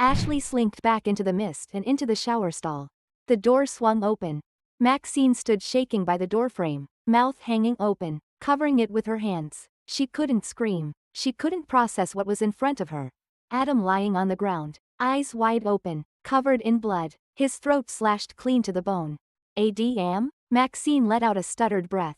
Ashley slinked back into the mist and into the shower stall. The door swung open. Maxine stood shaking by the doorframe, mouth hanging open, covering it with her hands. She couldn't scream. She couldn't process what was in front of her. Adam lying on the ground, eyes wide open, covered in blood, his throat slashed clean to the bone. Adam? Maxine let out a stuttered breath.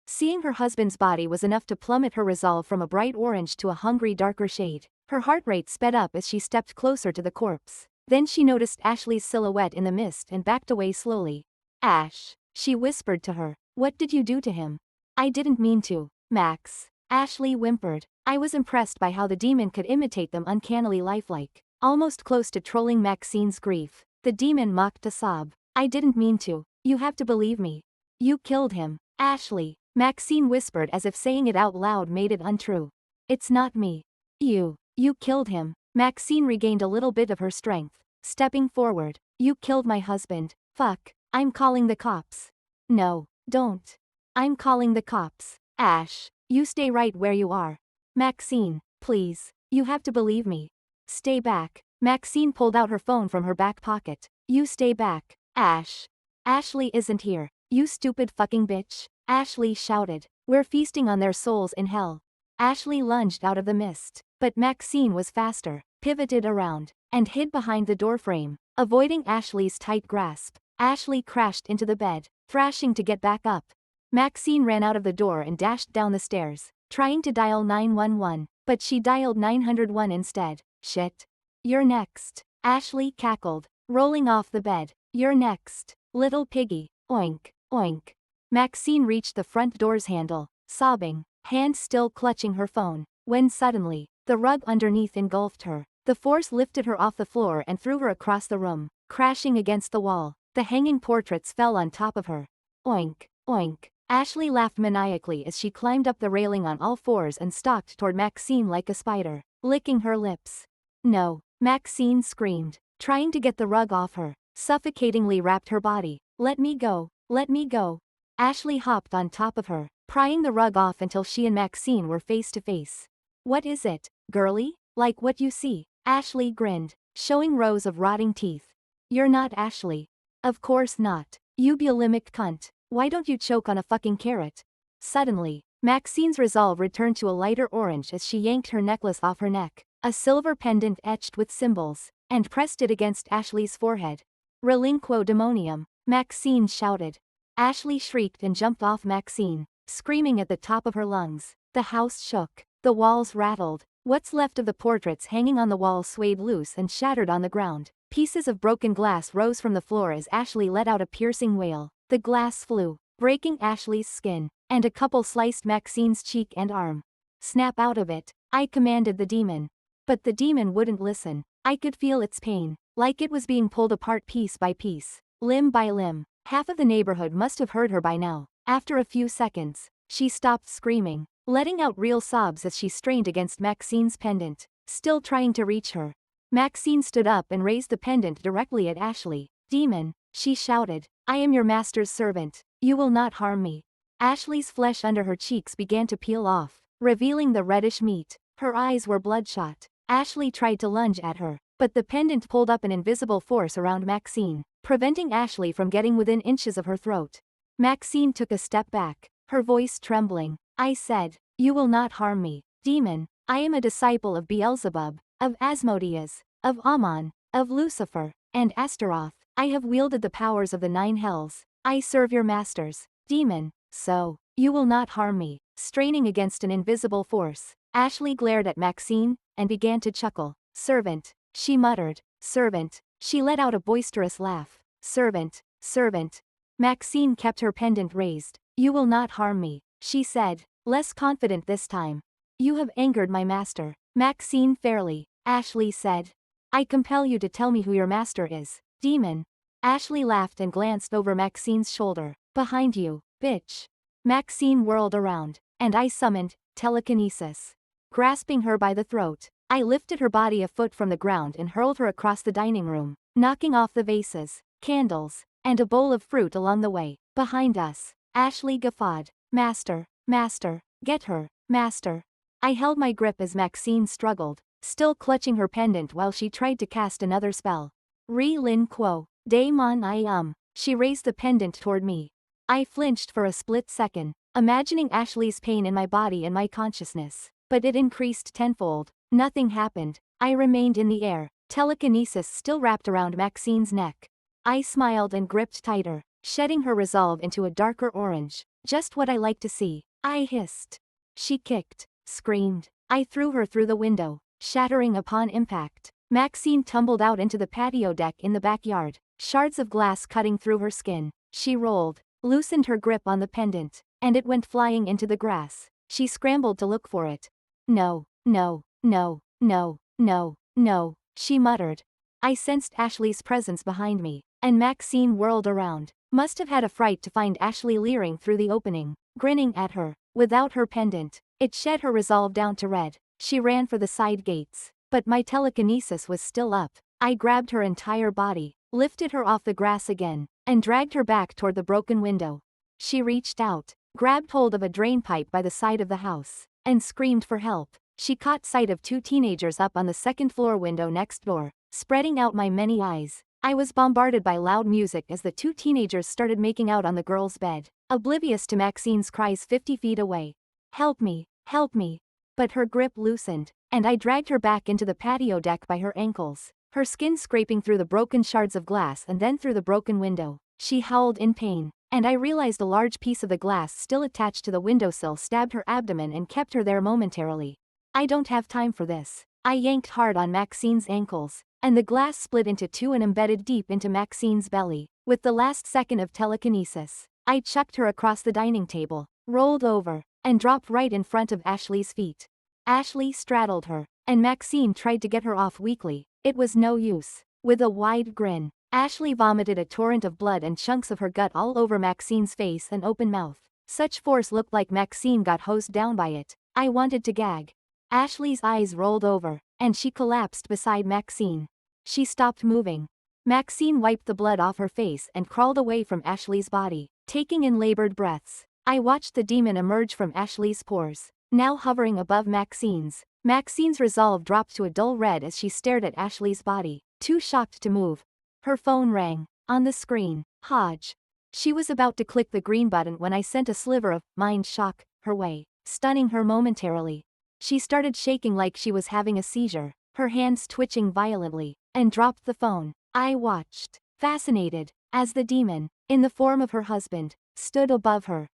Seeing her husband's body was enough to plummet her resolve from a bright orange to a hungry darker shade. Her heart rate sped up as she stepped closer to the corpse. Then she noticed Ashley's silhouette in the mist and backed away slowly. Ash, she whispered to her, what did you do to him? I didn't mean to, Max. Ashley whimpered. I was impressed by how the demon could imitate them uncannily lifelike, almost close to trolling Maxine's grief. The demon mocked a sob. I didn't mean to. You have to believe me. You killed him, Ashley. Maxine whispered as if saying it out loud made it untrue. It's not me. You killed him. Maxine regained a little bit of her strength, stepping forward. You killed my husband. Fuck. I'm calling the cops. No, don't. I'm calling the cops. Ash, you stay right where you are. Maxine, please. You have to believe me. Stay back. Maxine pulled out her phone from her back pocket. You stay back. Ash. Ashley isn't here. You stupid fucking bitch. Ashley shouted. We're feasting on their souls in hell. Ashley lunged out of the mist, but Maxine was faster, pivoted around, and hid behind the doorframe, avoiding Ashley's tight grasp. Ashley crashed into the bed, thrashing to get back up. Maxine ran out of the door and dashed down the stairs, trying to dial 911, but she dialed 901 instead. Shit. You're next. Ashley cackled, rolling off the bed. You're next, little piggy. Oink, oink. Maxine reached the front door's handle, sobbing, hand still clutching her phone, when suddenly, the rug underneath engulfed her. The force lifted her off the floor and threw her across the room, crashing against the wall. The hanging portraits fell on top of her. Oink, oink. Ashley laughed maniacally as she climbed up the railing on all fours and stalked toward Maxine like a spider, licking her lips. No, Maxine screamed, trying to get the rug off her, suffocatingly wrapped her body. Let me go, let me go. Ashley hopped on top of her, prying the rug off until she and Maxine were face to face. What is it, girlie? Like what you see? Ashley grinned, showing rows of rotting teeth. You're not Ashley. Of course not. You bulimic cunt. Why don't you choke on a fucking carrot? Suddenly, Maxine's resolve returned to a lighter orange as she yanked her necklace off her neck, a silver pendant etched with symbols, and pressed it against Ashley's forehead. Relinquo demonium, Maxine shouted. Ashley shrieked and jumped off Maxine, screaming at the top of her lungs. The house shook. The walls rattled. What's left of the portraits hanging on the wall swayed loose and shattered on the ground. Pieces of broken glass rose from the floor as Ashley let out a piercing wail. The glass flew, breaking Ashley's skin, and a couple sliced Maxine's cheek and arm. Snap out of it, I commanded the demon. But the demon wouldn't listen. I could feel its pain, like it was being pulled apart piece by piece, limb by limb. Half of the neighborhood must have heard her by now. After a few seconds, she stopped screaming, letting out real sobs as she strained against Maxine's pendant, still trying to reach her. Maxine stood up and raised the pendant directly at Ashley. Demon, she shouted, I am your master's servant. You will not harm me. Ashley's flesh under her cheeks began to peel off, revealing the reddish meat. Her eyes were bloodshot. Ashley tried to lunge at her, but the pendant pulled up an invisible force around Maxine, preventing Ashley from getting within inches of her throat. Maxine took a step back, her voice trembling. I said, you will not harm me. Demon, I am a disciple of Beelzebub, of Asmodeus, of Ammon, of Lucifer, and Astaroth. I have wielded the powers of the 9 hells. I serve your masters. Demon, so, you will not harm me. Straining against an invisible force, Ashley glared at Maxine, and began to chuckle. Servant, she muttered. Servant. She let out a boisterous laugh. Servant, servant. Maxine kept her pendant raised. You will not harm me, she said, less confident this time. You have angered my master. Maxine fairly, Ashley said. I compel you to tell me who your master is. Demon. Ashley laughed and glanced over Maxine's shoulder. Behind you, bitch. Maxine whirled around, and I summoned telekinesis. Grasping her by the throat, I lifted her body a foot from the ground and hurled her across the dining room, knocking off the vases, candles, and a bowl of fruit along the way. Behind us, Ashley guffawed. Master, master, get her, master. I held my grip as Maxine struggled, still clutching her pendant while she tried to cast another spell. Re Lin Quo, Daemon I. She raised the pendant toward me. I flinched for a split second, imagining Ashley's pain in my body and my consciousness. But it increased tenfold. Nothing happened. I remained in the air, telekinesis still wrapped around Maxine's neck. I smiled and gripped tighter, shedding her resolve into a darker orange. Just what I like to see. I hissed. She kicked, screamed. I threw her through the window, shattering upon impact. Maxine tumbled out into the patio deck in the backyard, shards of glass cutting through her skin. She rolled, loosened her grip on the pendant, and it went flying into the grass. She scrambled to look for it. No, no, no, no, no, no, she muttered. I sensed Ashley's presence behind me, and Maxine whirled around. Must have had a fright to find Ashley leering through the opening, grinning at her. Without her pendant, it shed her resolve down to red. She ran for the side gates, but my telekinesis was still up. I grabbed her entire body, lifted her off the grass again, and dragged her back toward the broken window. She reached out, grabbed hold of a drain pipe by the side of the house, and screamed for help. She caught sight of two teenagers up on the second-floor window next door, spreading out my many eyes. I was bombarded by loud music as the two teenagers started making out on the girl's bed, oblivious to Maxine's cries 50 feet away. Help me, help me. But her grip loosened, and I dragged her back into the patio deck by her ankles, her skin scraping through the broken shards of glass and then through the broken window. She howled in pain, and I realized a large piece of the glass still attached to the windowsill stabbed her abdomen and kept her there momentarily. I don't have time for this. I yanked hard on Maxine's ankles, and the glass split into two and embedded deep into Maxine's belly. With the last second of telekinesis, I chucked her across the dining table, rolled over, and dropped right in front of Ashley's feet. Ashley straddled her, and Maxine tried to get her off weakly. It was no use. With a wide grin, Ashley vomited a torrent of blood and chunks of her gut all over Maxine's face and open mouth. Such force looked like Maxine got hosed down by it. I wanted to gag. Ashley's eyes rolled over, and she collapsed beside Maxine. She stopped moving. Maxine wiped the blood off her face and crawled away from Ashley's body, taking in labored breaths. I watched the demon emerge from Ashley's pores, now hovering above Maxine's. Maxine's resolve dropped to a dull red as she stared at Ashley's body, too shocked to move. Her phone rang. On the screen, Hodge. She was about to click the green button when I sent a sliver of mind shock her way, stunning her momentarily. She started shaking like she was having a seizure, her hands twitching violently, and dropped the phone. I watched, fascinated, as the demon, in the form of her husband, stood above her.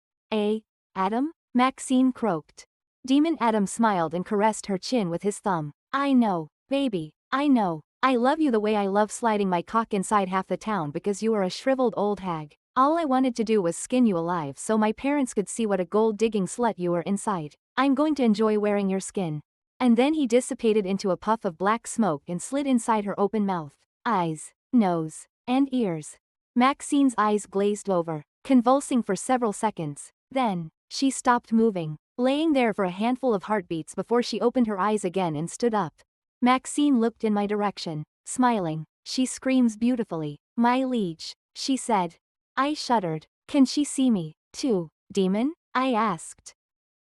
Adam? Maxine croaked. Demon Adam smiled and caressed her chin with his thumb. I know, baby, I know. I love you the way I love sliding my cock inside half the town because you are a shriveled old hag. All I wanted to do was skin you alive so my parents could see what a gold-digging slut you were inside. I'm going to enjoy wearing your skin. And then he dissipated into a puff of black smoke and slid inside her open mouth, eyes, nose, and ears. Maxine's eyes glazed over, convulsing for several seconds. Then, she stopped moving, laying there for a handful of heartbeats before she opened her eyes again and stood up. Maxine looked in my direction, smiling. She screams beautifully. My liege, she said. I shuddered. Can she see me, too, demon? I asked.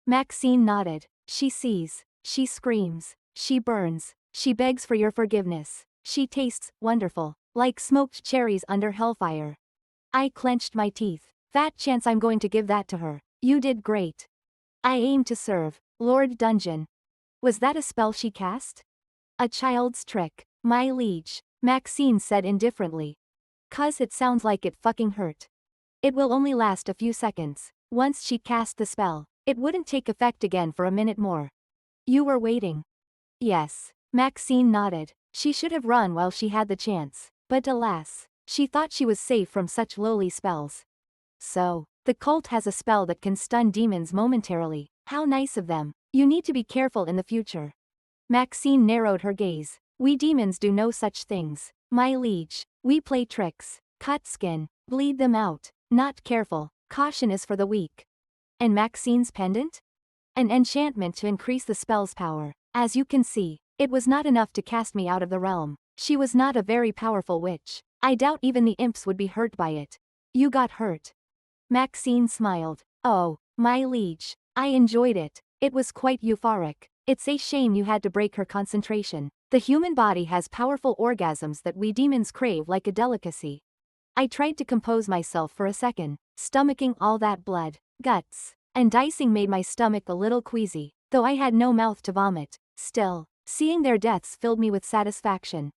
Maxine nodded. She sees. She screams. She burns. She begs for your forgiveness. She tastes wonderful, like smoked cherries under hellfire. I clenched my teeth. Fat chance I'm going to give that to her. You did great. I aim to serve, Lord Dungeon. Was that a spell she cast? A child's trick, my liege, Maxine said indifferently. 'Cause it sounds like it fucking hurt. It will only last a few seconds. Once she cast the spell, it wouldn't take effect again for a minute more. You were waiting. Yes, Maxine nodded. She should have run while she had the chance, but alas, she thought she was safe from such lowly spells. So, the cult has a spell that can stun demons momentarily. How nice of them. You need to be careful in the future. Maxine narrowed her gaze. We demons do no such things, my liege. We play tricks, cut skin, bleed them out. Not careful. Caution is for the weak. And Maxine's pendant? An enchantment to increase the spell's power. As you can see, it was not enough to cast me out of the realm. She was not a very powerful witch. I doubt even the imps would be hurt by it. You got hurt. Maxine smiled. Oh, my liege. I enjoyed it. It was quite euphoric. It's a shame you had to break her concentration. The human body has powerful orgasms that we demons crave like a delicacy. I tried to compose myself for a second, stomaching all that blood, guts, and dicing made my stomach a little queasy, though I had no mouth to vomit. Still, seeing their deaths filled me with satisfaction.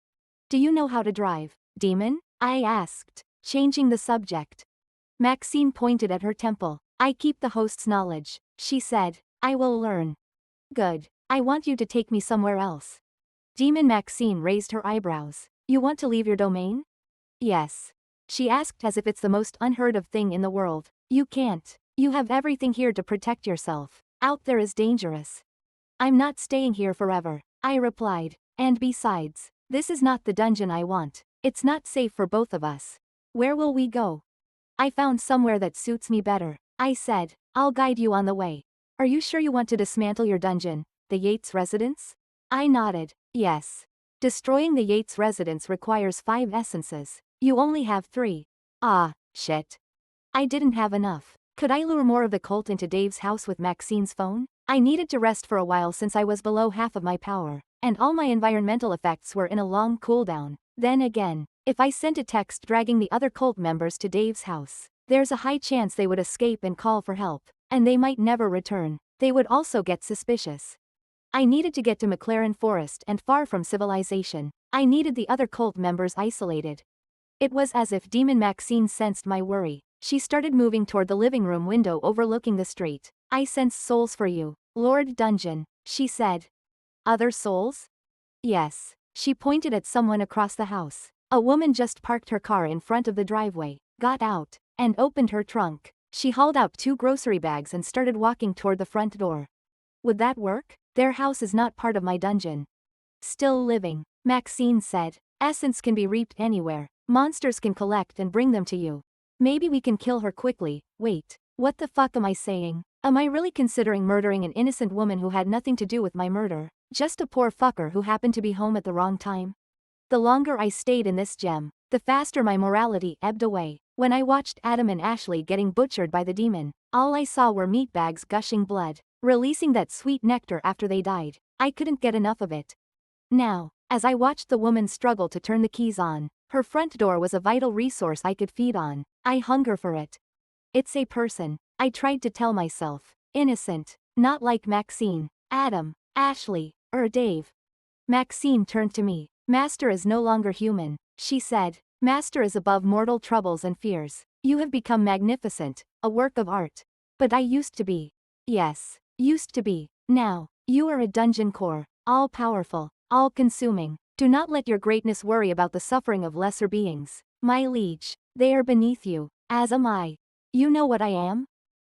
Do you know how to drive, demon? I asked, changing the subject. Maxine pointed at her temple. I keep the host's knowledge, she said. I will learn. Good. I want you to take me somewhere else. Demon Maxine raised her eyebrows. You want to leave your domain? Yes. She asked as if it's the most unheard of thing in the world. You can't. You have everything here to protect yourself. Out there is dangerous. I'm not staying here forever, I replied. And besides, this is not the dungeon I want. It's not safe for both of us. Where will we go? I found somewhere that suits me better, I said. I'll guide you on the way. Are you sure you want to dismantle your dungeon, the Yates residence? I nodded. Yes. Destroying the Yates residence requires 5 essences. You only have 3. Ah, shit. I didn't have enough. Could I lure more of the cult into Dave's house with Maxine's phone? I needed to rest for a while since I was below half of my power, and all my environmental effects were in a long cooldown. Then again, if I sent a text dragging the other cult members to Dave's house, there's a high chance they would escape and call for help, and they might never return. They would also get suspicious. I needed to get to McLaren Forest and far from civilization. I needed the other cult members isolated. It was as if Demon Maxine sensed my worry. She started moving toward the living room window overlooking the street. I sense souls for you, Lord Dungeon, she said. Other souls? Yes. She pointed at someone across the house. A woman just parked her car in front of the driveway, got out, and opened her trunk. She hauled out 2 grocery bags and started walking toward the front door. Would that work? Their house is not part of my dungeon. Still living, Maxine said. Essence can be reaped anywhere. Monsters can collect and bring them to you. Maybe we can kill her quickly. Wait, what the fuck am I saying? Am I really considering murdering an innocent woman who had nothing to do with my murder? Just a poor fucker who happened to be home at the wrong time? The longer I stayed in this gem, the faster my morality ebbed away. When I watched Adam and Ashley getting butchered by the demon, all I saw were meat bags gushing blood, releasing that sweet nectar after they died. I couldn't get enough of it. Now, as I watched the woman struggle to turn the keys on, her front door was a vital resource I could feed on. I hunger for it. It's a person, I tried to tell myself. Innocent, not like Maxine, Adam, Ashley, or Dave. Maxine turned to me. Master is no longer human, she said. Master is above mortal troubles and fears. You have become magnificent, a work of art. But I used to be. Yes, used to be. Now, you are a dungeon core, all-powerful, all-consuming. Do not let your greatness worry about the suffering of lesser beings. My liege, they are beneath you, as am I. You know what I am?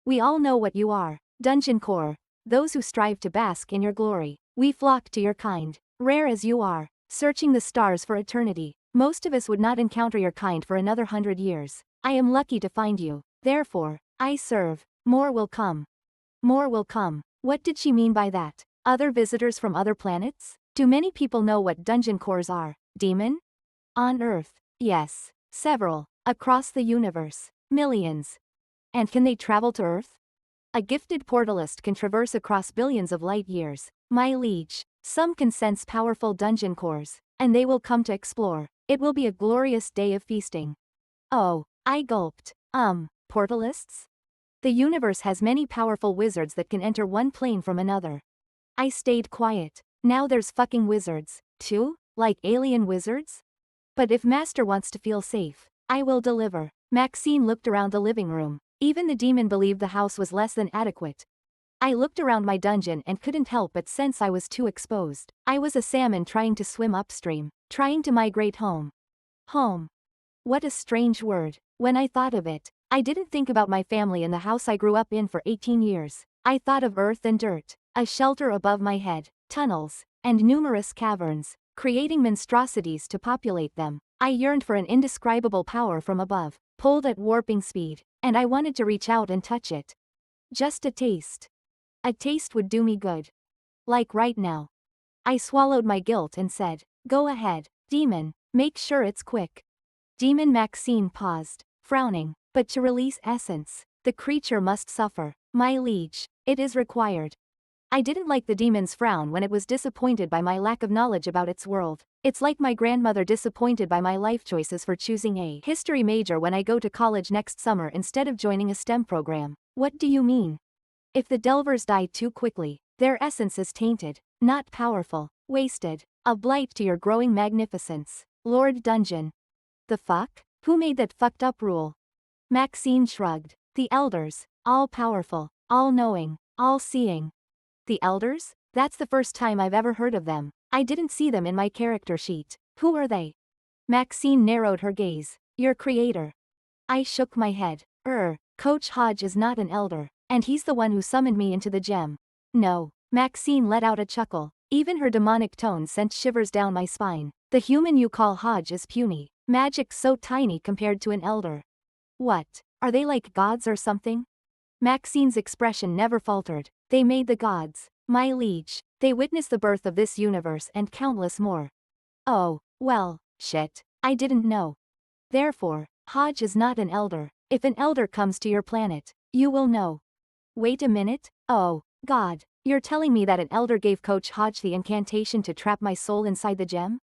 We all know what you are. Dungeon core, those who strive to bask in your glory. We flock to your kind, rare as you are, searching the stars for eternity. Most of us would not encounter your kind for another 100 years. I am lucky to find you. Therefore, I serve. More will come. More will come. What did she mean by that? Other visitors from other planets? Do many people know what dungeon cores are? Demon? On Earth, yes. Several. Across the universe. Millions. And can they travel to Earth? A gifted portalist can traverse across billions of light years. My liege, some can sense powerful dungeon cores, and they will come to explore. It will be a glorious day of feasting. Oh, I gulped. Portalists? The universe has many powerful wizards that can enter one plane from another. I stayed quiet. Now there's fucking wizards, too? Like alien wizards? But if Master wants to feel safe, I will deliver. Maxine looked around the living room. Even the demon believed the house was less than adequate. I looked around my dungeon and couldn't help but sense I was too exposed. I was a salmon trying to swim upstream, trying to migrate home. Home. What a strange word. When I thought of it, I didn't think about my family and the house I grew up in for 18 years. I thought of earth and dirt, a shelter above my head, tunnels, and numerous caverns, creating monstrosities to populate them. I yearned for an indescribable power from above, pulled at warping speed, and I wanted to reach out and touch it. Just a taste. A taste would do me good. Like right now. I swallowed my guilt and said, "Go ahead, demon, make sure it's quick." Demon Maxine paused, frowning, but to release essence, the creature must suffer. My liege, it is required. I didn't like the demon's frown when it was disappointed by my lack of knowledge about its world. It's like my grandmother disappointed by my life choices for choosing a history major when I go to college next summer instead of joining a STEM program. What do you mean? If the Delvers die too quickly, their essence is tainted, not powerful, wasted, a blight to your growing magnificence. Lord Dungeon. The fuck? Who made that fucked up rule? Maxine shrugged. The elders, all-powerful, all-knowing, all-seeing. The elders? That's the first time I've ever heard of them. I didn't see them in my character sheet. Who are they? Maxine narrowed her gaze. Your creator. I shook my head. Coach Hodge is not an elder, and he's the one who summoned me into the gem. No. Maxine let out a chuckle. Even her demonic tone sent shivers down my spine. The human you call Hodge is puny. Magic so tiny compared to an elder. What? Are they like gods or something? Maxine's expression never faltered. They made the gods, my liege. They witnessed the birth of this universe and countless more. Oh, well, shit. I didn't know. Therefore, Hodge is not an elder. If an elder comes to your planet, you will know. Wait a minute? Oh, God. You're telling me that an elder gave Coach Hodge the incantation to trap my soul inside the gem?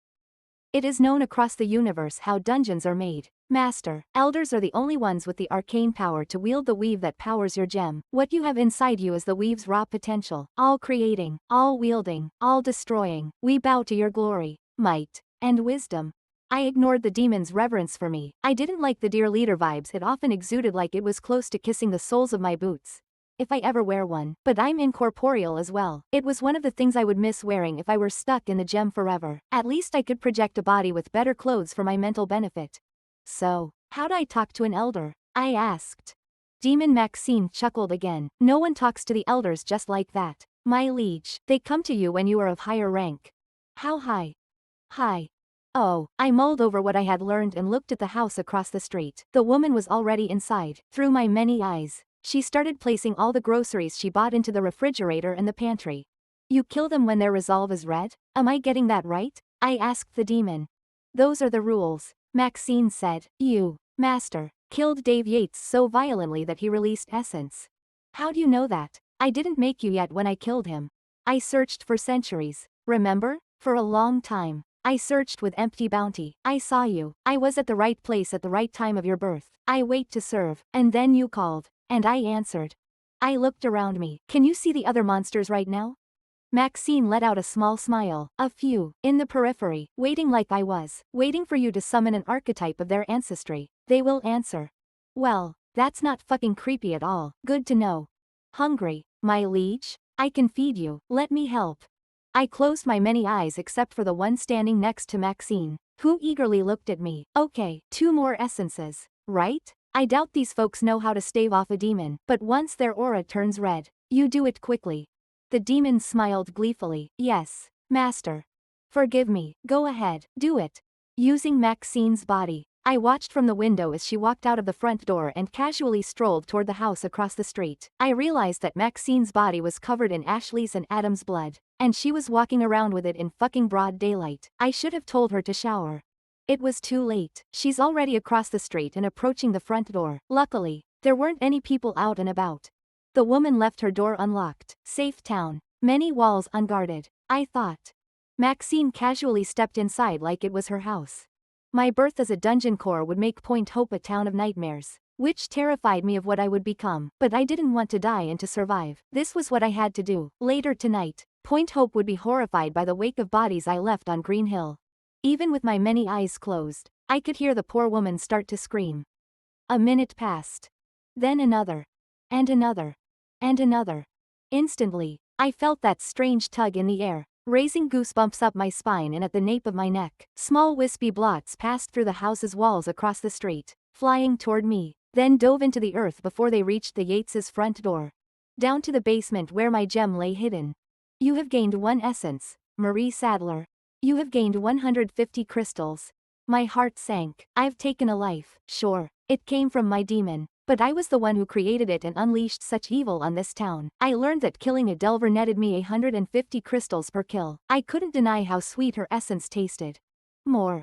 It is known across the universe how dungeons are made. Master, elders are the only ones with the arcane power to wield the weave that powers your gem. What you have inside you is the weave's raw potential. All creating, all wielding, all destroying. We bow to your glory, might, and wisdom. I ignored the demon's reverence for me. I didn't like the dear leader vibes it often exuded, like it was close to kissing the soles of my boots. If I ever wear one. But I'm incorporeal as well. It was one of the things I would miss wearing if I were stuck in the gem forever. At least I could project a body with better clothes for my mental benefit. So, how'd I talk to an elder? I asked. Demon Maxine chuckled again. No one talks to the elders just like that. My liege, they come to you when you are of higher rank. How high? High. Oh, I mulled over what I had learned and looked at the house across the street. The woman was already inside. Through my many eyes, she started placing all the groceries she bought into the refrigerator and the pantry. You kill them when their resolve is red? Am I getting that right? I asked the demon. Those are the rules, Maxine said. You, master, killed Dave Yates so violently that he released essence. How do you know that? I didn't make you yet when I killed him. I searched for centuries. Remember? For a long time. I searched with empty bounty. I saw you. I was at the right place at the right time of your birth. I wait to serve. And then you called. And I answered. I looked around me. Can you see the other monsters right now? Maxine let out a small smile. A few, in the periphery, waiting like I was, waiting for you to summon an archetype of their ancestry. They will answer. Well, that's not fucking creepy at all. Good to know. Hungry, my liege? I can feed you. Let me help. I closed my many eyes except for the one standing next to Maxine, who eagerly looked at me. Okay, 2 more essences, right? I doubt these folks know how to stave off a demon, but once their aura turns red, you do it quickly. The demon smiled gleefully. Yes, master. Forgive me. Go ahead, do it. Using Maxine's body, I watched from the window as she walked out of the front door and casually strolled toward the house across the street. I realized that Maxine's body was covered in Ashley's and Adam's blood, and she was walking around with it in fucking broad daylight. I should have told her to shower. It was too late. She's already across the street and approaching the front door. Luckily, there weren't any people out and about. The woman left her door unlocked. Safe town. Many walls unguarded, I thought. Maxine casually stepped inside like it was her house. My birth as a dungeon core would make Point Hope a town of nightmares, which terrified me of what I would become, but I didn't want to die and to survive. This was what I had to do. Later tonight, Point Hope would be horrified by the wake of bodies I left on Green Hill. Even with my many eyes closed, I could hear the poor woman start to scream. A minute passed. Then another. And another. And another. Instantly, I felt that strange tug in the air, raising goosebumps up my spine and at the nape of my neck. Small wispy blots passed through the house's walls across the street, flying toward me, then dove into the earth before they reached the Yates's front door. Down to the basement where my gem lay hidden. You have gained 1 essence, Marie Sadler. You have gained 150 crystals. My heart sank. I've taken a life. Sure, it came from my demon, but I was the one who created it and unleashed such evil on this town. I learned that killing a Delver netted me 150 crystals per kill. I couldn't deny how sweet her essence tasted. More.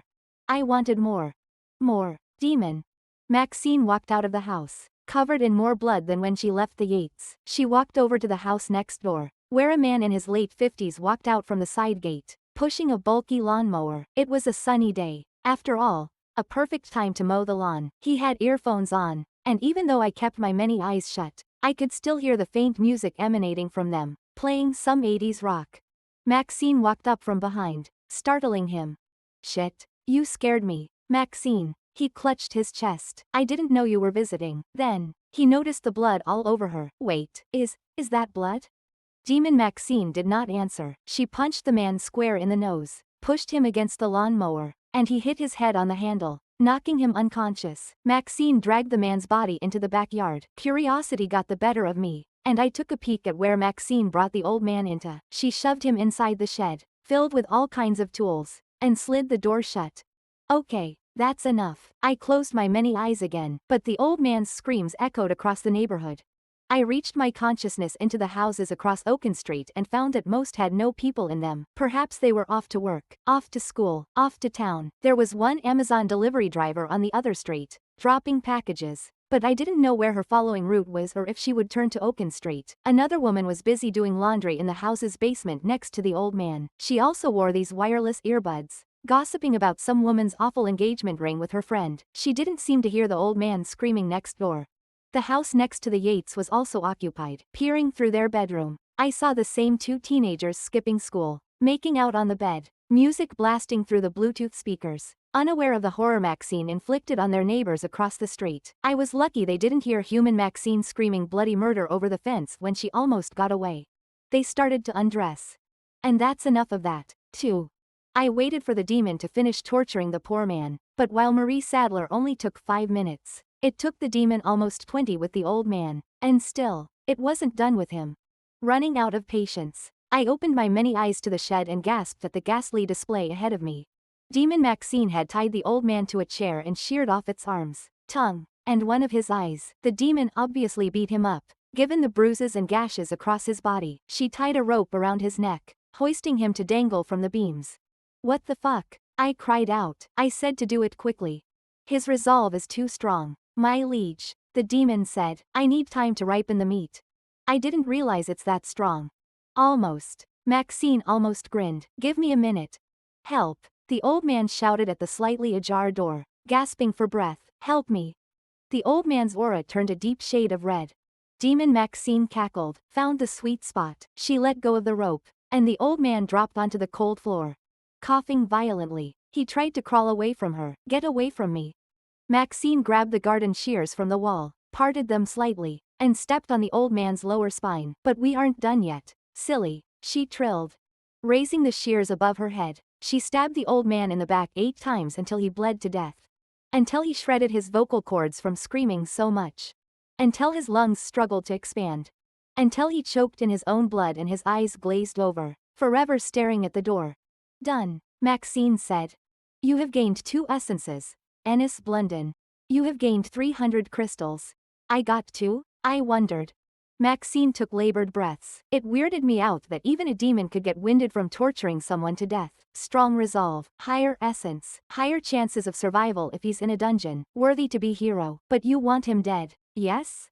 I wanted more. More. Demon. Maxine walked out of the house, covered in more blood than when she left the Yates. She walked over to the house next door, where a man in his late 50s walked out from the side gate, pushing a bulky lawnmower. It was a sunny day. After all, a perfect time to mow the lawn. He had earphones on, and even though I kept my many eyes shut, I could still hear the faint music emanating from them, playing some 80s rock. Maxine walked up from behind, startling him. Shit, you scared me, Maxine. He clutched his chest. I didn't know you were visiting. Then, he noticed the blood all over her. Wait, is that blood? Demon Maxine did not answer. She punched the man square in the nose, pushed him against the lawnmower, and he hit his head on the handle, knocking him unconscious. Maxine dragged the man's body into the backyard. Curiosity got the better of me, and I took a peek at where Maxine brought the old man into. She shoved him inside the shed, filled with all kinds of tools, and slid the door shut. Okay, that's enough. I closed my many eyes again, but the old man's screams echoed across the neighborhood. I reached my consciousness into the houses across Oaken Street and found that most had no people in them. Perhaps they were off to work, off to school, off to town. There was one Amazon delivery driver on the other street, dropping packages, but I didn't know where her following route was or if she would turn to Oaken Street. Another woman was busy doing laundry in the house's basement next to the old man. She also wore these wireless earbuds, gossiping about some woman's awful engagement ring with her friend. She didn't seem to hear the old man screaming next door. The house next to the Yates was also occupied. Peering through their bedroom, I saw the same two teenagers skipping school, making out on the bed, music blasting through the Bluetooth speakers, unaware of the horror Maxine inflicted on their neighbors across the street. I was lucky they didn't hear human Maxine screaming bloody murder over the fence when she almost got away. They started to undress. And that's enough of that, too. I waited for the demon to finish torturing the poor man, but while Marie Sadler only took 5 minutes, it took the demon almost 20 with the old man, and still, it wasn't done with him. Running out of patience, I opened my many eyes to the shed and gasped at the ghastly display ahead of me. Demon Maxine had tied the old man to a chair and sheared off its arms, tongue, and one of his eyes. The demon obviously beat him up, given the bruises and gashes across his body. She tied a rope around his neck, hoisting him to dangle from the beams. What the fuck? I cried out. I said to do it quickly. His resolve is too strong. My liege, the demon said, I need time to ripen the meat. I didn't realize it's that strong. Almost. Maxine almost grinned. Give me a minute. Help. The old man shouted at the slightly ajar door, gasping for breath. Help me. The old man's aura turned a deep shade of red. Demon Maxine cackled, found the sweet spot. She let go of the rope, and the old man dropped onto the cold floor. Coughing violently, he tried to crawl away from her. Get away from me. Maxine grabbed the garden shears from the wall, parted them slightly, and stepped on the old man's lower spine. But we aren't done yet, silly, she trilled. Raising the shears above her head, she stabbed the old man in the back 8 times until he bled to death. Until he shredded his vocal cords from screaming so much. Until his lungs struggled to expand. Until he choked in his own blood and his eyes glazed over, forever staring at the door. Done, Maxine said. You have gained 2 essences. Ennis Blunden. You have gained 300 crystals. I got 2? I wondered. Maxine took labored breaths. It weirded me out that even a demon could get winded from torturing someone to death. Strong resolve, higher essence, higher chances of survival if he's in a dungeon, worthy to be hero. But you want him dead, yes?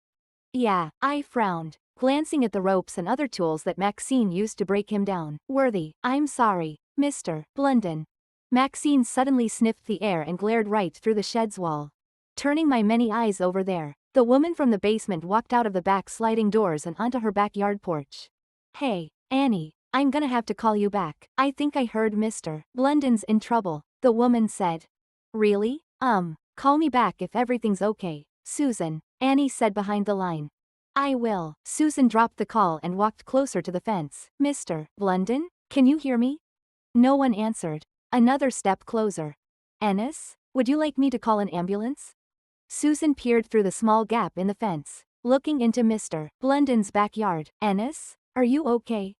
Yeah, I frowned, glancing at the ropes and other tools that Maxine used to break him down. Worthy, I'm sorry, Mr. Blunden. Maxine suddenly sniffed the air and glared right through the shed's wall. Turning my many eyes over there, the woman from the basement walked out of the back sliding doors and onto her backyard porch. Hey, Annie, I'm gonna have to call you back. I think I heard Mr. Blunden's in trouble, the woman said. Really? Call me back if everything's okay, Susan, Annie said behind the line. I will. Susan dropped the call and walked closer to the fence. Mr. Blunden, can you hear me? No one answered. Another step closer. Ennis, would you like me to call an ambulance? Susan peered through the small gap in the fence, looking into Mr. Blunden's backyard. Ennis, are you okay?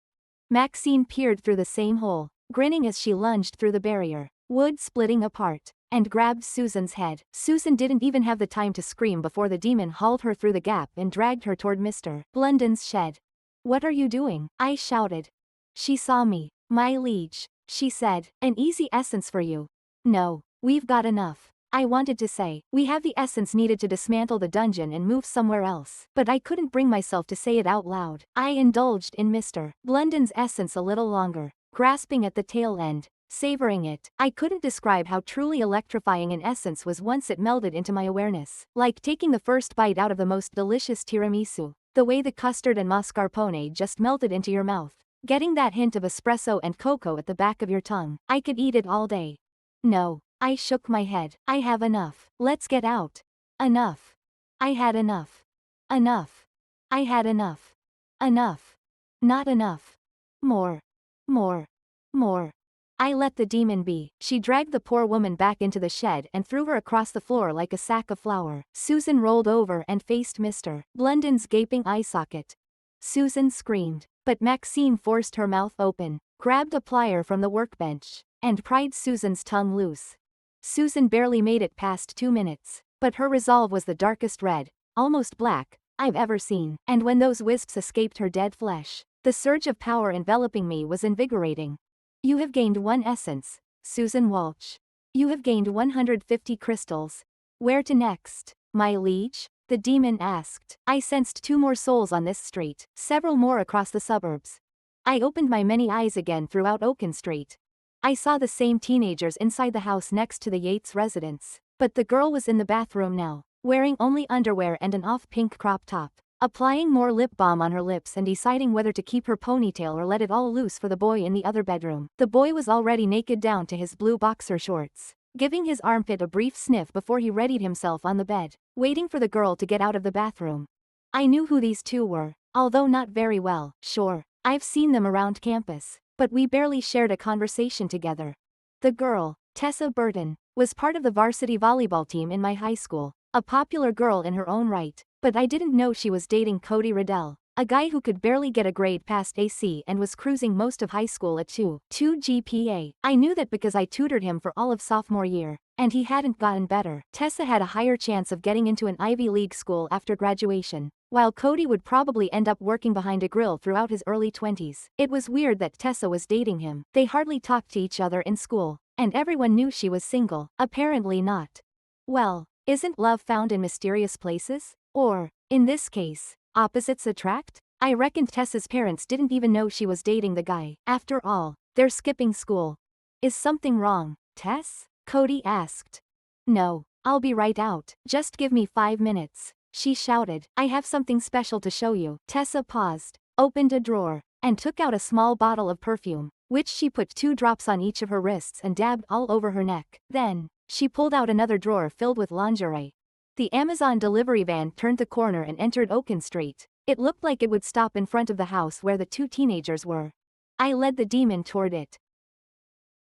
Maxine peered through the same hole, grinning as she lunged through the barrier, wood splitting apart, and grabbed Susan's head. Susan didn't even have the time to scream before the demon hauled her through the gap and dragged her toward Mr. Blunden's shed. What are you doing? I shouted. She saw me. My liege, she said, an easy essence for you. No, we've got enough. I wanted to say, we have the essence needed to dismantle the dungeon and move somewhere else, but I couldn't bring myself to say it out loud. I indulged in Mr. Blunden's essence a little longer, grasping at the tail end, savoring it. I couldn't describe how truly electrifying an essence was once it melded into my awareness. Like taking the first bite out of the most delicious tiramisu, the way the custard and mascarpone just melted into your mouth. Getting that hint of espresso and cocoa at the back of your tongue. I could eat it all day. No. I shook my head. I have enough. Let's get out. Enough. I had enough. Enough. I had enough. Enough. Not enough. More. More. More. I let the demon be. She dragged the poor woman back into the shed and threw her across the floor like a sack of flour. Susan rolled over and faced Mr. Blunden's gaping eye socket. Susan screamed, but Maxine forced her mouth open, grabbed a plier from the workbench, and pried Susan's tongue loose. Susan barely made it past 2 minutes, but her resolve was the darkest red, almost black, I've ever seen, and when those wisps escaped her dead flesh, the surge of power enveloping me was invigorating. You have gained 1 essence, Susan Walsh. You have gained 150 crystals. Where to next, my liege? The demon asked. I sensed 2 more souls on this street, several more across the suburbs. I opened my many eyes again throughout Oaken Street. I saw the same teenagers inside the house next to the Yates residence, but the girl was in the bathroom now, wearing only underwear and an off-pink crop top, applying more lip balm on her lips and deciding whether to keep her ponytail or let it all loose for the boy in the other bedroom. The boy was already naked down to his blue boxer shorts, giving his armpit a brief sniff before he readied himself on the bed, waiting for the girl to get out of the bathroom. I knew who these 2 were, although not very well. Sure, I've seen them around campus, but we barely shared a conversation together. The girl, Tessa Burton, was part of the varsity volleyball team in my high school, a popular girl in her own right, but I didn't know she was dating Cody Riddell, a guy who could barely get a grade past AC and was cruising most of high school at 2.2 GPA. I knew that because I tutored him for all of sophomore year, and he hadn't gotten better. Tessa had a higher chance of getting into an Ivy League school after graduation, while Cody would probably end up working behind a grill throughout his early 20s. It was weird that Tessa was dating him. They hardly talked to each other in school, and everyone knew she was single. Apparently not. Well, isn't love found in mysterious places? Or, in this case, opposites attract? I reckoned Tessa's parents didn't even know she was dating the guy. After all, they're skipping school. Is something wrong, Tess? Cody asked. No, I'll be right out. Just give me 5 minutes. She shouted. I have something special to show you. Tessa paused, opened a drawer, and took out a small bottle of perfume, which she put 2 drops on each of her wrists and dabbed all over her neck. Then, she pulled out another drawer filled with lingerie. The Amazon delivery van turned the corner and entered Oaken Street. It looked like it would stop in front of the house where the 2 teenagers were. I led the demon toward it.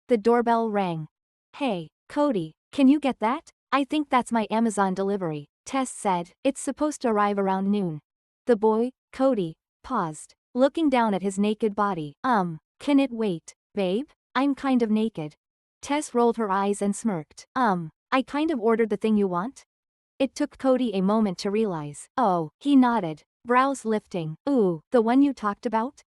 The doorbell rang. Hey, Cody, can you get that? I think that's my Amazon delivery, Tess said. It's supposed to arrive around noon. The boy, Cody, paused, looking down at his naked body. Can it wait, babe? I'm kind of naked. Tess rolled her eyes and smirked. I kind of ordered the thing you want? It took Cody a moment to realize. Oh, he nodded, brows lifting. Ooh, the one you talked about?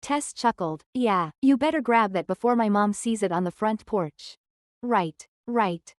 Tess chuckled. Yeah, you better grab that before my mom sees it on the front porch. Right,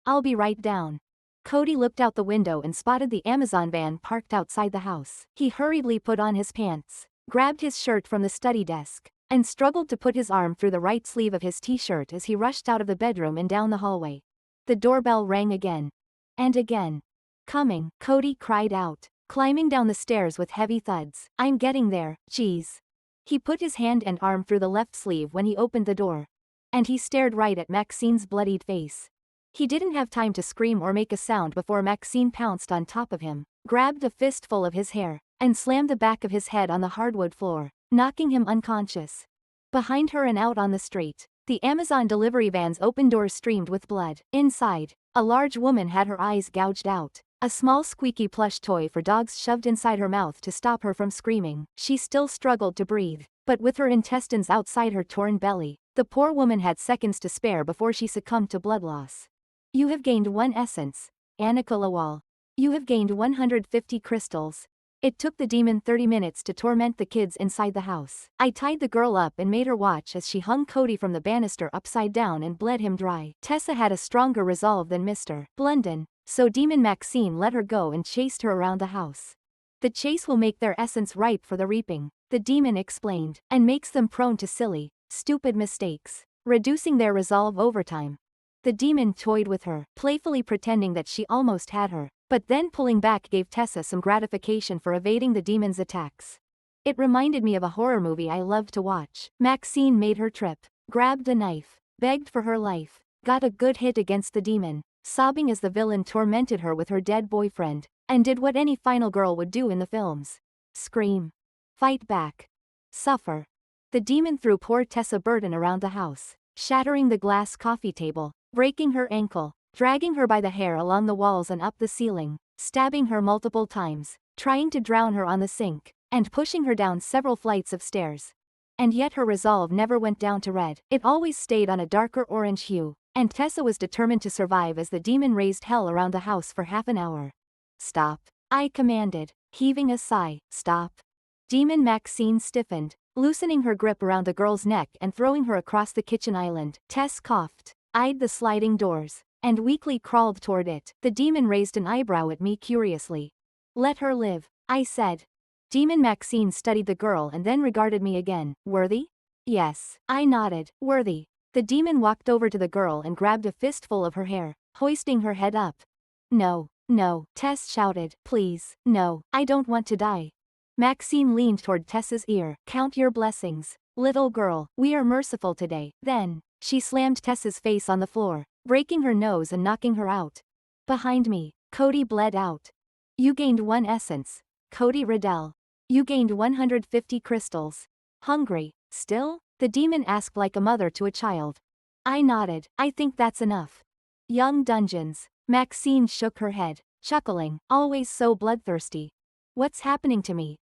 I'll be right down. Cody looked out the window and spotted the Amazon van parked outside the house. He hurriedly put on his pants, grabbed his shirt from the study desk, and struggled to put his arm through the right sleeve of his t-shirt as he rushed out of the bedroom and down the hallway. The doorbell rang again. And again. Coming, Cody cried out, climbing down the stairs with heavy thuds. I'm getting there, geez. He put his hand and arm through the left sleeve when he opened the door. And he stared right at Maxine's bloodied face. He didn't have time to scream or make a sound before Maxine pounced on top of him, grabbed a fistful of his hair, and slammed the back of his head on the hardwood floor, knocking him unconscious. Behind her and out on the street, the Amazon delivery van's open doors streamed with blood. Inside, a large woman had her eyes gouged out, a small squeaky plush toy for dogs shoved inside her mouth to stop her from screaming. She still struggled to breathe, but with her intestines outside her torn belly, the poor woman had seconds to spare before she succumbed to blood loss. You have gained 1 essence, Annika Lawal. You have gained 150 crystals. It took the demon 30 minutes to torment the kids inside the house. I tied the girl up and made her watch as she hung Cody from the banister upside down and bled him dry. Tessa had a stronger resolve than Mr. Blunden, so Demon Maxine let her go and chased her around the house. The chase will make their essence ripe for the reaping, the demon explained, and makes them prone to silly, stupid mistakes, reducing their resolve over time. The demon toyed with her, playfully pretending that she almost had her, but then pulling back gave Tessa some gratification for evading the demon's attacks. It reminded me of a horror movie I loved to watch. Maxine made her trip, grabbed a knife, begged for her life, got a good hit against the demon, sobbing as the villain tormented her with her dead boyfriend, and did what any final girl would do in the films. Scream. Fight back. Suffer. The demon threw poor Tessa Burton around the house, shattering the glass coffee table, breaking her ankle, dragging her by the hair along the walls and up the ceiling, stabbing her multiple times, trying to drown her on the sink, and pushing her down several flights of stairs. And yet her resolve never went down to red, it always stayed on a darker orange hue, and Tessa was determined to survive as the demon raised hell around the house for half an hour. Stop. I commanded, heaving a sigh. Stop. Demon Maxine stiffened, loosening her grip around the girl's neck and throwing her across the kitchen island. Tess coughed, eyed the sliding doors, and weakly crawled toward it. The demon raised an eyebrow at me curiously. Let her live, I said. Demon Maxine studied the girl and then regarded me again. Worthy? Yes. I nodded. Worthy. The demon walked over to the girl and grabbed a fistful of her hair, hoisting her head up. No, no, Tess shouted. Please, no, I don't want to die. Maxine leaned toward Tessa's ear. Count your blessings, little girl, we are merciful today. Then, she slammed Tessa's face on the floor, breaking her nose and knocking her out. Behind me, Cody bled out. You gained 1 essence. Cody Riddell. You gained 150 crystals. Hungry, still? The demon asked like a mother to a child. I nodded. I think that's enough. Young Dungeons. Maxine shook her head, chuckling. Always so bloodthirsty. What's happening to me?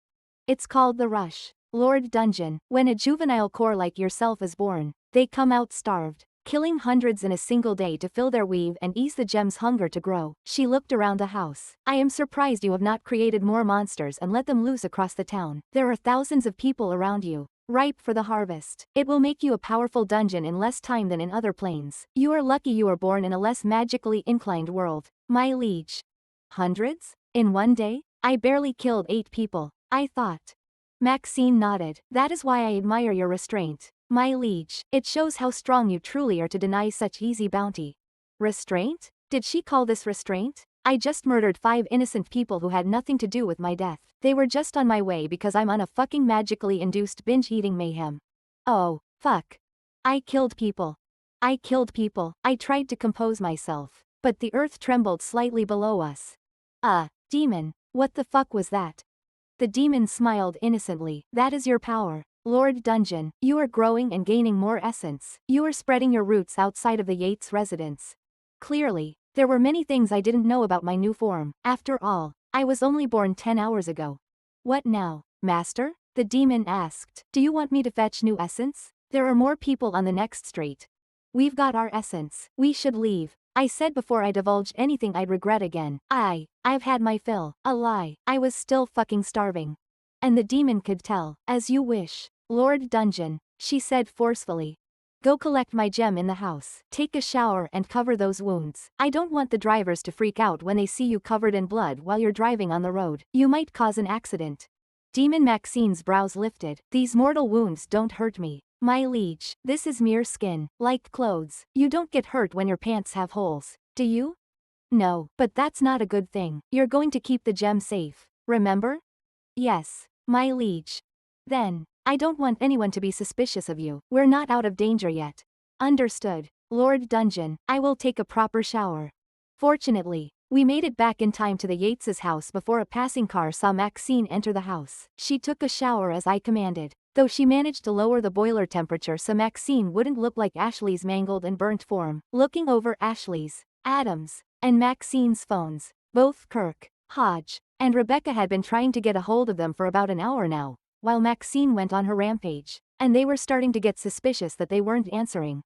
It's called the rush. Lord Dungeon. When a juvenile core like yourself is born, they come out starved, killing hundreds in a single day to fill their weave and ease the gem's hunger to grow. She looked around the house. I am surprised you have not created more monsters and let them loose across the town. There are thousands of people around you, ripe for the harvest. It will make you a powerful dungeon in less time than in other planes. You are lucky you are born in a less magically inclined world, my liege. Hundreds? In one day? I barely killed 8 people, I thought. Maxine nodded. That is why I admire your restraint, my liege. It shows how strong you truly are to deny such easy bounty. Restraint? Did she call this restraint? I just murdered 5 innocent people who had nothing to do with my death. They were just on my way because I'm on a fucking magically induced binge-eating mayhem. Oh, fuck. I killed people. I killed people. I tried to compose myself, but the earth trembled slightly below us. Demon, what the fuck was that? The demon smiled innocently. That is your power, Lord Dungeon. You are growing and gaining more essence. You are spreading your roots outside of the Yates residence. Clearly, there were many things I didn't know about my new form. After all, I was only born 10 hours ago. What now, Master? The demon asked. Do you want me to fetch new essence? There are more people on the next street. We've got our essence. We should leave, I said before I divulged anything I'd regret again. I've had my fill. A lie. I was still fucking starving. And the demon could tell. As you wish, Lord Dungeon, she said forcefully. Go collect my gem in the house. Take a shower and cover those wounds. I don't want the drivers to freak out when they see you covered in blood while you're driving on the road. You might cause an accident. Demon Maxine's brows lifted. These mortal wounds don't hurt me, my liege. This is mere skin, like clothes. You don't get hurt when your pants have holes, do you? No, but that's not a good thing. You're going to keep the gem safe, remember? Yes, my liege. Then, I don't want anyone to be suspicious of you. We're not out of danger yet. Understood, Lord Dungeon. I will take a proper shower. Fortunately, we made it back in time to the Yates's house before a passing car saw Maxine enter the house. She took a shower as I commanded, though she managed to lower the boiler temperature so Maxine wouldn't look like Ashley's mangled and burnt form. Looking over Ashley's, Adam's, and Maxine's phones, both Kirk, Hodge, and Rebecca had been trying to get a hold of them for about an hour now, while Maxine went on her rampage, and they were starting to get suspicious that they weren't answering.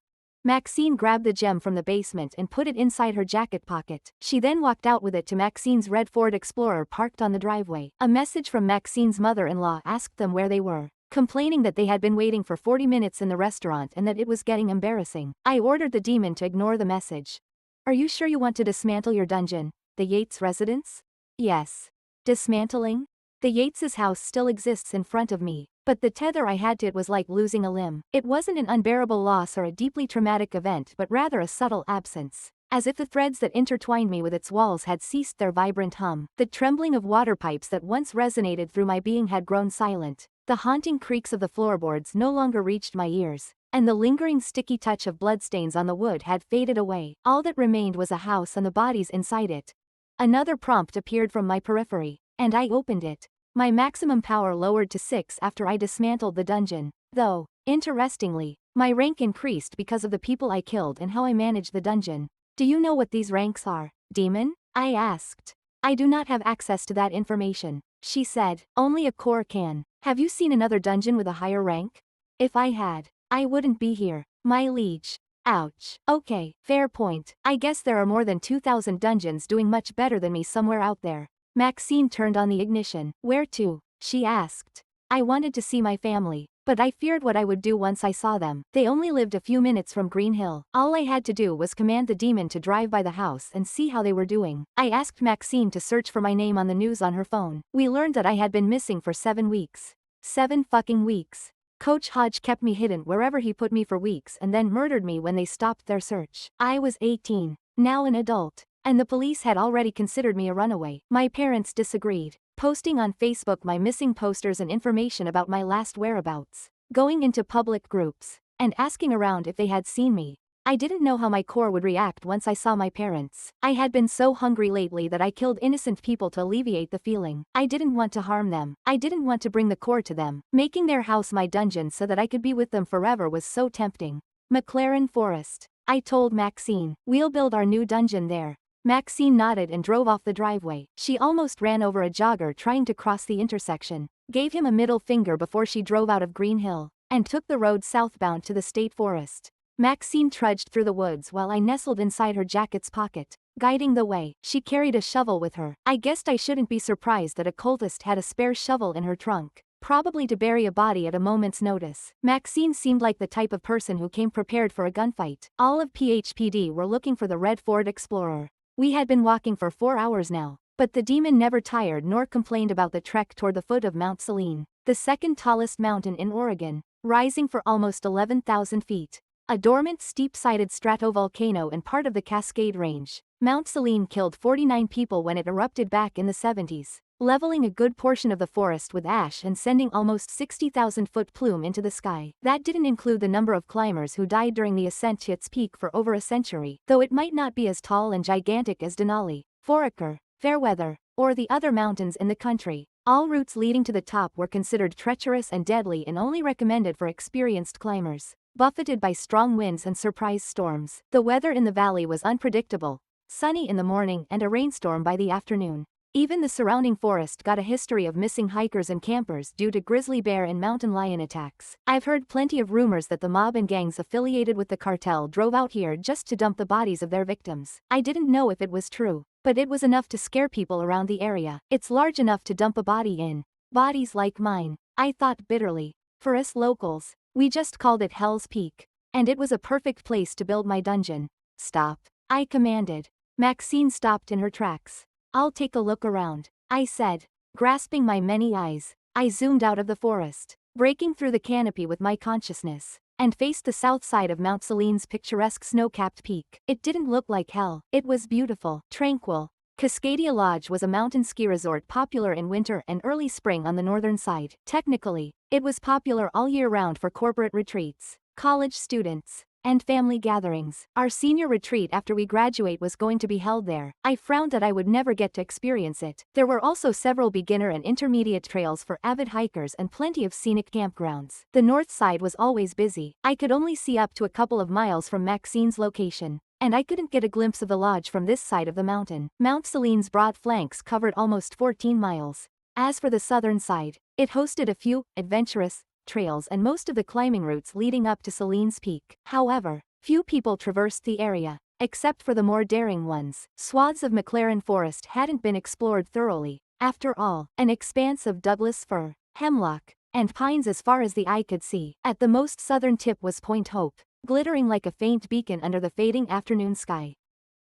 Maxine grabbed the gem from the basement and put it inside her jacket pocket. She then walked out with it to Maxine's red Ford Explorer parked on the driveway. A message from Maxine's mother-in-law asked them where they were, complaining that they had been waiting for 40 minutes in the restaurant and that it was getting embarrassing. I ordered the demon to ignore the message. Are you sure you want to dismantle your dungeon, the Yates residence? Yes. Dismantling? The Yates' house still exists in front of me, but the tether I had to it was like losing a limb. It wasn't an unbearable loss or a deeply traumatic event but rather a subtle absence. As if the threads that intertwined me with its walls had ceased their vibrant hum. The trembling of water pipes that once resonated through my being had grown silent. The haunting creaks of the floorboards no longer reached my ears, and the lingering sticky touch of bloodstains on the wood had faded away. All that remained was a house and the bodies inside it. Another prompt appeared from my periphery, and I opened it. My maximum power lowered to 6 after I dismantled the dungeon, though, interestingly, my rank increased because of the people I killed and how I managed the dungeon. Do you know what these ranks are, demon? I asked. I do not have access to that information, she said. Only a core can. Have you seen another dungeon with a higher rank? If I had, I wouldn't be here, my liege. Ouch. Okay, fair point. I guess there are more than 2,000 dungeons doing much better than me somewhere out there. Maxine turned on the ignition. Where to? She asked. I wanted to see my family, but I feared what I would do once I saw them. They only lived a few minutes from Green Hill. All I had to do was command the demon to drive by the house and see how they were doing. I asked Maxine to search for my name on the news on her phone. We learned that I had been missing for 7 weeks. 7 fucking weeks. Coach Hodge kept me hidden wherever he put me for weeks and then murdered me when they stopped their search. I was 18, now an adult, and the police had already considered me a runaway. My parents disagreed, posting on Facebook my missing posters and information about my last whereabouts, going into public groups, and asking around if they had seen me. I didn't know how my core would react once I saw my parents. I had been so hungry lately that I killed innocent people to alleviate the feeling. I didn't want to harm them. I didn't want to bring the core to them. Making their house my dungeon so that I could be with them forever was so tempting. McLaren Forest. I told Maxine, we'll build our new dungeon there. Maxine nodded and drove off the driveway. She almost ran over a jogger trying to cross the intersection, gave him a middle finger before she drove out of Green Hill, and took the road southbound to the state forest. Maxine trudged through the woods while I nestled inside her jacket's pocket, guiding the way. She carried a shovel with her. I guessed I shouldn't be surprised that a cultist had a spare shovel in her trunk, probably to bury a body at a moment's notice. Maxine seemed like the type of person who came prepared for a gunfight. All of PHPD were looking for the red Ford Explorer. We had been walking for 4 hours now, but the demon never tired nor complained about the trek toward the foot of Mount Selene, the second tallest mountain in Oregon, rising for almost 11,000 feet. A dormant steep-sided stratovolcano and part of the Cascade Range, Mount Selene killed 49 people when it erupted back in the 70s, leveling a good portion of the forest with ash and sending almost 60,000-foot plume into the sky. That didn't include the number of climbers who died during the ascent to its peak for over a century, though it might not be as tall and gigantic as Denali, Foraker, Fairweather, or the other mountains in the country. All routes leading to the top were considered treacherous and deadly and only recommended for experienced climbers. Buffeted by strong winds and surprise storms, the weather in the valley was unpredictable, sunny in the morning and a rainstorm by the afternoon. Even the surrounding forest got a history of missing hikers and campers due to grizzly bear and mountain lion attacks. I've heard plenty of rumors that the mob and gangs affiliated with the cartel drove out here just to dump the bodies of their victims. I didn't know if it was true, but it was enough to scare people around the area. It's large enough to dump a body in. Bodies like mine, I thought bitterly. For us locals, we just called it Hell's Peak, and it was a perfect place to build my dungeon. Stop, I commanded. Maxine stopped in her tracks. I'll take a look around, I said, grasping my many eyes. I zoomed out of the forest, breaking through the canopy with my consciousness, and faced the south side of Mount Selene's picturesque snow-capped peak. It didn't look like hell. It was beautiful, tranquil. Cascadia Lodge was a mountain ski resort popular in winter and early spring on the northern side. Technically, it was popular all year round for corporate retreats, college students, and family gatherings. Our senior retreat after we graduate was going to be held there. I frowned that I would never get to experience it. There were also several beginner and intermediate trails for avid hikers and plenty of scenic campgrounds. The north side was always busy. I could only see up to a couple of miles from Maxine's location, and I couldn't get a glimpse of the lodge from this side of the mountain. Mount Selene's broad flanks covered almost 14 miles. As for the southern side, it hosted a few adventurous trails and most of the climbing routes leading up to Selene's peak. However, Few people traversed the area, except for the more daring ones. Swaths of McLaren forest hadn't been explored thoroughly. After all, an expanse of Douglas fir, hemlock, and pines as far as the eye could see. At the most southern tip was Point Hope, glittering like a faint beacon under the fading afternoon sky.